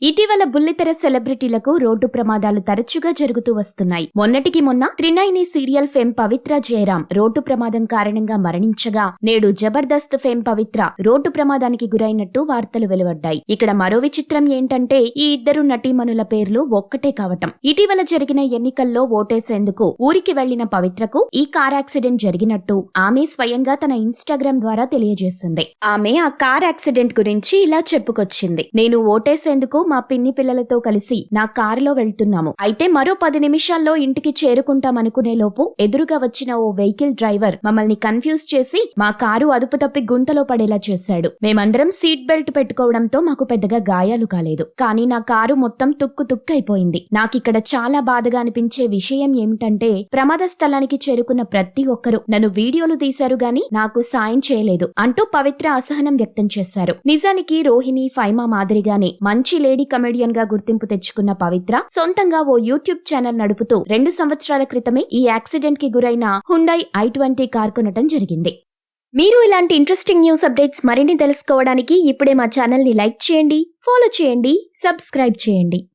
ఇటీవల బుల్లితెర సెలబ్రిటీలకు రోడ్డు ప్రమాదాలు తరచుగా జరుగుతూ వస్తున్నాయి. మొన్నటికి మొన్న త్రినైని సీరియల్ ఫేమ్ పవిత్ర జయరాం రోడ్డు ప్రమాదం కారణంగా మరణించగా, నేడు జబర్దస్త్ ఫేమ్ పవిత్ర రోడ్డు ప్రమాదానికి గురైనట్టు వార్తలు వెలువడ్డాయి. ఇక్కడ మరో విచిత్రం ఏంటంటే ఈ ఇద్దరు నటీమణుల పేర్లు ఒక్కటే కావటం. ఇటీవల జరిగిన ఎన్నికల్లో ఓటేసేందుకు ఊరికి వెళ్లిన పవిత్రకు ఈ కార్ యాక్సిడెంట్ జరిగినట్టు ఆమె స్వయంగా తన ఇన్స్టాగ్రామ్ ద్వారా తెలియజేసింది. ఆమె ఆ కార్ యాక్సిడెంట్ గురించి ఇలా చెప్పుకొచ్చింది. నేను ఓటేసేందుకు మా పిన్ని పిల్లలతో కలిసి నా కారులో వెళ్తున్నాము. అయితే మరో 10 నిమిషాల్లో ఇంటికి చేరుకుంటామనుకునే లోపు ఎదురుగా వచ్చిన ఓ వెహికల్ డ్రైవర్ మమ్మల్ని కన్ఫ్యూజ్ చేసి మా కారు అదుపు తప్పి గుంతలో పడేలా చేశాడు. మేమందరం సీట్ బెల్ట్ పెట్టుకోవడంతో మాకు పెద్దగా గాయాలు కాలేదు. కానీ నా కారు మొత్తం తుక్కైపోయింది. నాకిక్కడ చాలా బాధగా అనిపించే విషయం ఏమిటంటే ప్రమాద స్థలానికి చేరుకున్న ప్రతి ఒక్కరూ నన్ను వీడియోలు తీశారు గాని నాకు సాయం చేయలేదు అంటూ పవిత్ర అసహనం వ్యక్తం చేశారు. నిజానికి రోహిణి, ఫైమా మాదిరిగానే మంచి లేడీ కమెడియన్ గా గుర్తింపు తెచ్చుకున్న పవిత్ర సొంతంగా ఓ యూట్యూబ్ ఛానల్ నడుపుతూ 2 సంవత్సరాల క్రితమే ఈ యాక్సిడెంట్ కి గురైన హుండై i20 కార్ కొనటం జరిగింది. మీరు ఇలాంటి ఇంట్రెస్టింగ్ న్యూస్ అప్డేట్స్ మరిన్ని తెలుసుకోవడానికి ఇప్పుడే మా ఛానల్ ని లైక్ చేయండి, ఫాలో చేయండి, సబ్స్క్రైబ్ చేయండి.